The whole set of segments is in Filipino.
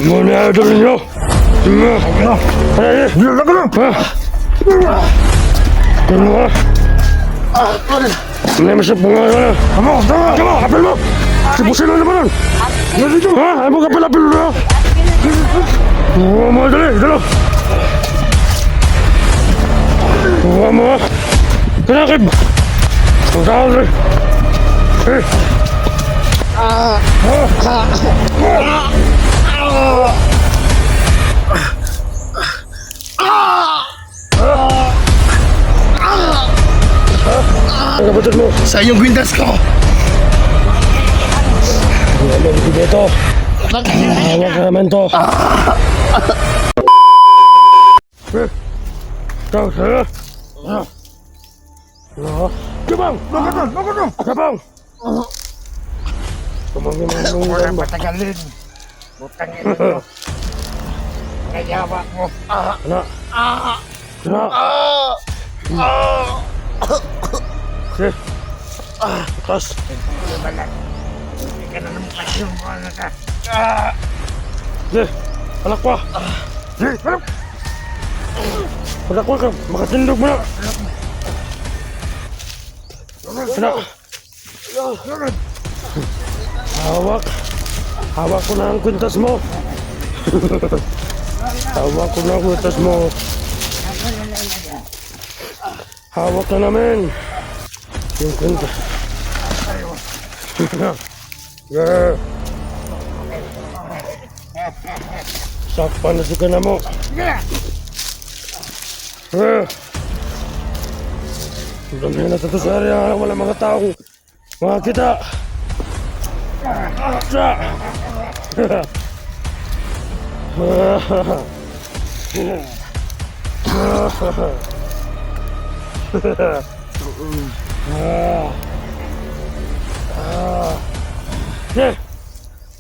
Muna ito ninyo. Hindi mo siya pangalan. Kamu, kapil mo. Sipusin na naman. Ayaw mo kapil-apil na. Huwag mo, dali, dalo. Huwag mo. Kinakib. Ang tao, dali. Ang kapatid mo. Sa iyong gwindas ko. Hindi naman ibigay ito. Hawak ka naman ito. Ikaw, sa'yo. Gabang! Gabang! Gabang! Wala patagalin. Butang ito. Nayawa mo. Ano? Ano? Sige. Atas. Hindi ka na naman kasyong mga ka. Sige. Anak ko. Sige. Anak. Anak ko ka. Makatindog mo na. Anak. Hawak. Hawak ko na ang kwintas mo. Hawak ko na ang kwintas mo. Hawak na namin. Yung kwintas. Yeah. Sakpan na si ka na mo. Yeah. Dami na ito sa area. Wala mga taong makakita.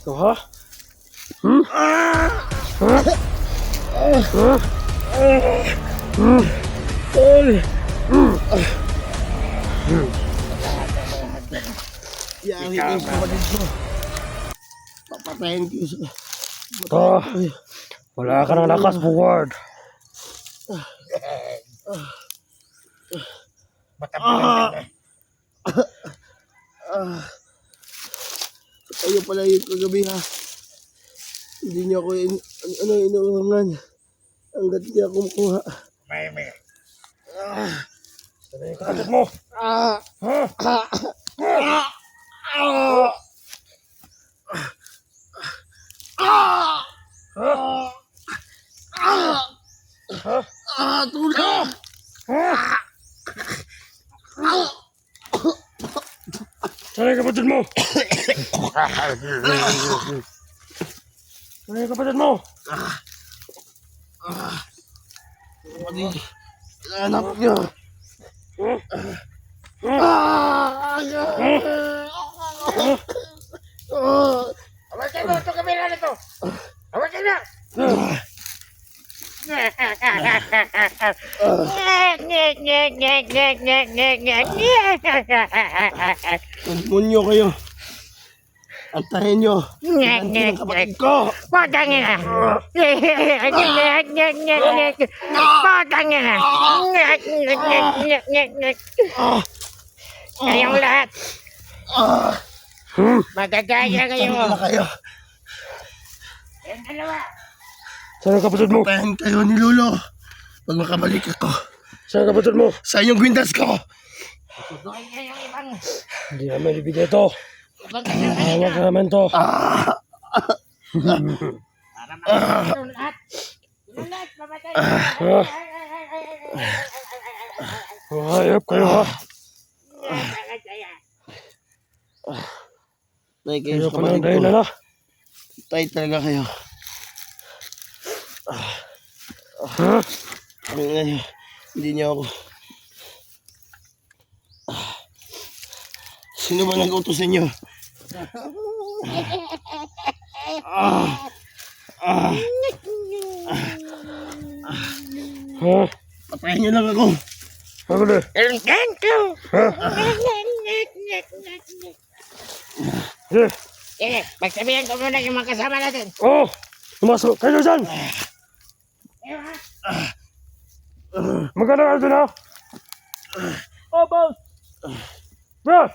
Ito ha? Yang ini semua dito. Papatayin ko sa... Ito. Wala ka ng lakas, Bugard. Kayo pala yung kagabi ha. Hindi niyo ako inuulangan. Hanggat di ako makuha. May. Sabi yung kapatid mo. Tulong! Sabi yung kapatid mo. Sabi yung kapatid mo. Anak niyo. Awal kayo mo, ito kamera na ito. Awal kayo na. Munyo kayo. Antahin nyo. Ganti ng kapatid ko. Potangin na. Potangin na. Kayong lahat. Magagaya kayo. Tama kayo. Yung dalawa. Sabi yung kapatid mo. Tahan kayo ni Lolo. Pag makabalik ako. Sabi yung kapatid mo. Sa iyong gwindas ko. Tutuloy kayo yung ibang. Hindi namin ibigay ito. Ibang kayo kayo. Hawak ka naman ito. Para makakita yung lahat. Yung lahat, mamatay. Hayop kayo ha. Tay kayo Kayo sa pa lang kapatid dahil ko. na. Tay talaga kayo. Hindi niyo ako. Sino ba nag-utos sa inyo? Patayin niyo lang ako. Ako na. Thank you. Ha? Sige, magsabihan ko muna yung mga kasama natin. Oo. Lumasok. Kayo dyan. Ayaw ha? Magkano kayo dun ha? Oh, boss. Bro.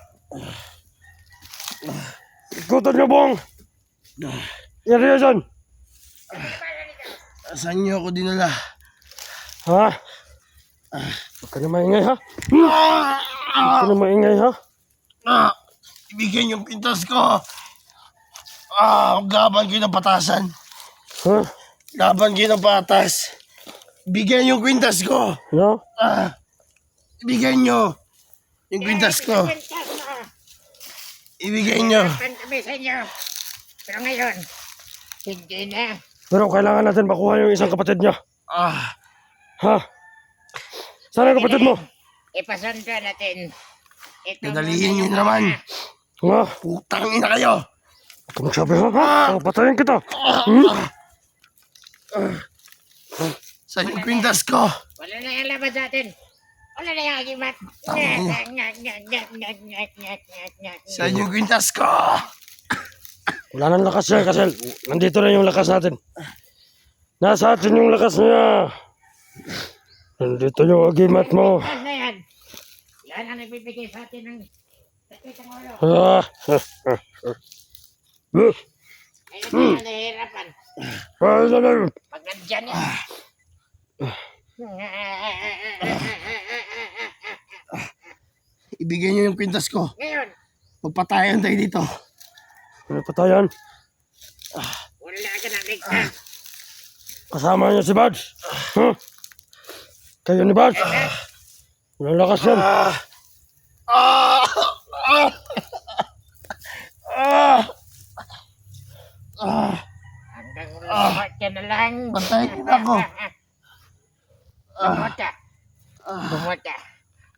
Ikutan niyo buong. Yan rin dyan. Saan niyo ako dinala? Ha? Huwag ka na maingay ha? Huwag ka na maingay ha? Ibigay yung pintas ko. Gaban kayo ng patasan. Ha? Laban kayo ng patas. Bigyan yung kwintas ko. No? Ibigay nyo yung kwintas ko. Ibigay nyo. Pan kami sa inyo. Pero ngayon, hindi na. Pero kailangan natin makuha yung isang kapatid niya. Ha? Saan ang kapatid mo? Ipasundo natin. Itong Nadalihin nyo naman. Ha? Putang ina kayo. Huwag ka magsabi ha? Patayin kita. Saan yung kwintas ko? Wala na yung laban sa atin. Wala na yung agimat. Saan yung kwintas ko? Wala nang lakas yan kasi nandito na yung lakas natin. Nasa atin yung lakas niya. Nandito yung agimat mo. Yan na yan. Yan ang nagbibigay sa atin ng sakit ng ulo. Ayun na nahihirapan. Pag nandyan yan. Ibigay nyo yung kwintas ko. Ngayon, Magpatayan tayo dito. Ano patayan? wala ka na ligtas. Kasama niyo si Badge. Huh? Kayo ni Badge. Walang lakas yan. Hanggang lumot ka na lang. Bantayan nyo ako. Lumot ka. Lumot ka.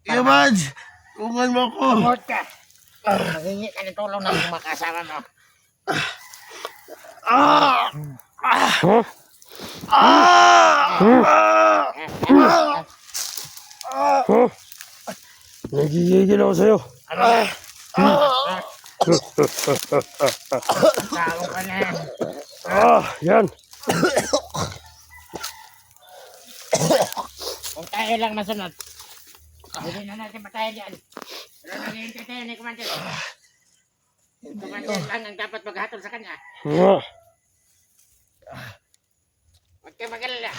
Iyo, Badge. Tungan mo ako. Lumot ka. Maghingi ka ng tulong ng mga kasama mo. Huh? Huh? Nagigigil ako sa'yo. Tao ka na. Yan. Kung tayo lang masunod, hindi na natin patayan dyan. Pero naghihintay tayo ni Commander. Commander lang ang dapat maghatol sa kanya. Huwag kayo mag-alala.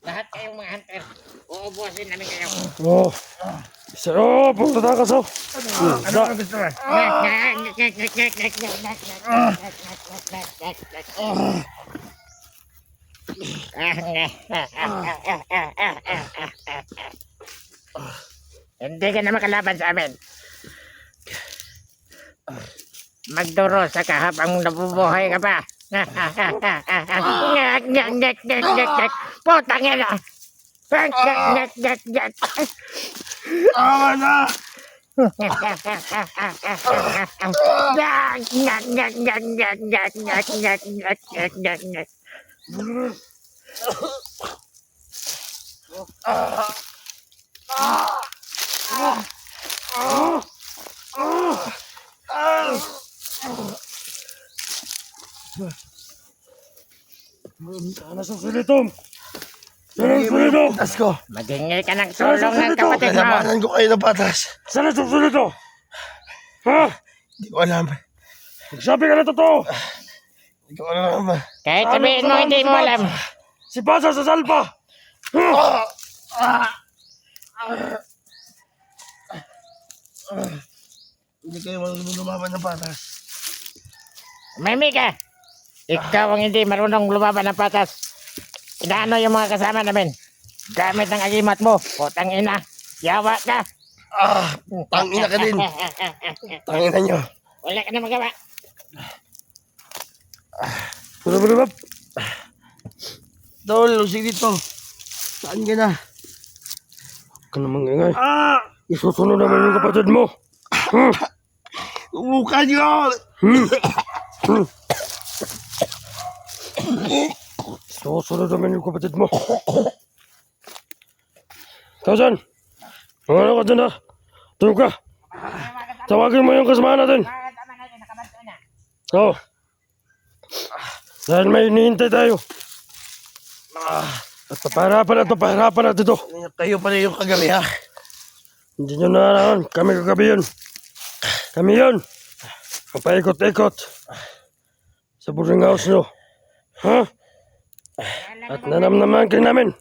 Lahat kayong mga hunter, uubuhasin namin kayo. Punta takas oh. Ano ang gusto mo? Hindi ka na makalaban sa amin. Magduro sa habang nabubuhay ka pa. Putang ina! Tama na! Sana susulitom. Sana susulitom. Kwintas ko. Maghingi ka ng tulong ng kapatid mo. Nalabanan ko kayo ng patas. Sana susulito. Ha? Hindi ko alam. Magsabi ka na totoo. Hindi ko alam. Kahit sabihin mo hindi mo alam. Si Pasa sa salpa. Hindi kayo lumaban ng patas. Mami ka. Ikaw ang hindi marunong lumaban ng patas. Inaano yung mga kasama namin. Gamit ng agimat mo. Putang ina. Yawa ka. Tangina ka din. Tangina nyo. Wala ka na magawa. Bulab. Dol, lusig dito. Saan ka na? Huwag ka namang ingay. Isusunod naman yung kapatid mo. Mukha nyo! Susunod naman yung kapatid mo. Ikaw dyan. Ano ka dyan ha? Tulog ka. Tawagin mo yung kasama natin. Tama natin, nakabantay na. Oh. Dahil may hinihintay tayo. At papahirapan natin ito. Kayo pala yung kagabi ha. Hindi nyo naarawan. Kami kagabi yun. Kami yun. Papaikot-ikot. Sa boarding house nyo. Ha? At nanamnaman kayo namin.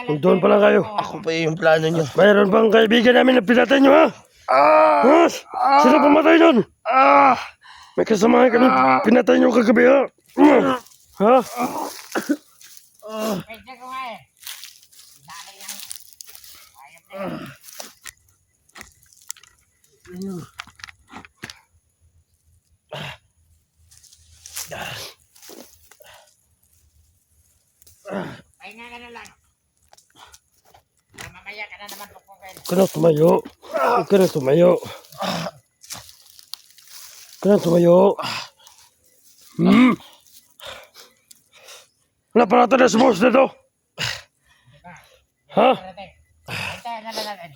Kung doon pa lang kayo. Ako pa yung plano nyo. Mayroon bang kaibigan namin na pinatay nyo, ha? Ha? Sino pumatay nun? May kasamahan kami pinatay nyo kagabi, ha? Ha? Pwede ko nga eh. Dali yan. Ayop na yun. Pahinga ka na lang. Mamaya ka na naman pupukin. Huwag ka na tumayo. Huwag ka na tumayo. Huwag ka na tumayo. Wala pa natin na sumos dito. Ha? Hintayin na natin.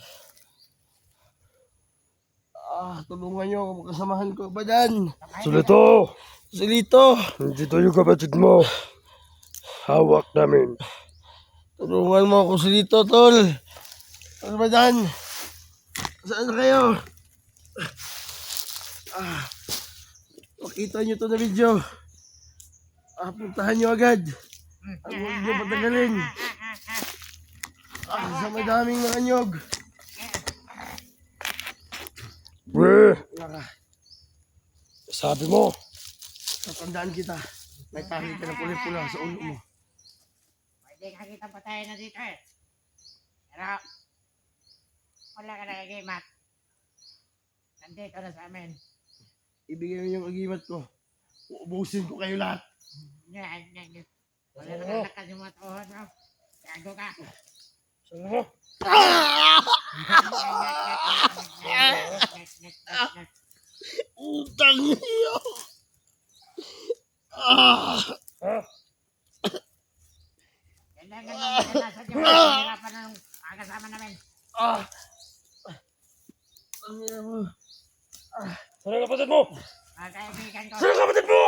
Tulungan nyo ako, kasamahan ko ba dyan? Sulito. Silito, Nandito yung kapatid mo. Hawak namin. tulungan mo ako silito, tol. Ano ba dyan? Saan na kayo? Makita nyo to na video. Puntahan nyo agad. Huwag nyo patagalin. Sa madaming nakanyog. Pre, sabi mo, Tatandaan kita. May tahi ka na pula sa ulo mo. Pwede ka kitang patayin na dito eh. Pero, wala ka nakagimat. Nandito na sa amin. Ibigay mo yung agimat ko. Uubusin ko kayo lahat. Wala na lakas yung mga tuhod mo. Gago ka. sabi mo, Utang niyo! Kailangan mo magkanasan yung mahirapan ng mga kasama namin. Ang ina mo. saan ang kapatid mo? Mga kaibigan ko. Saan ang kapatid mo?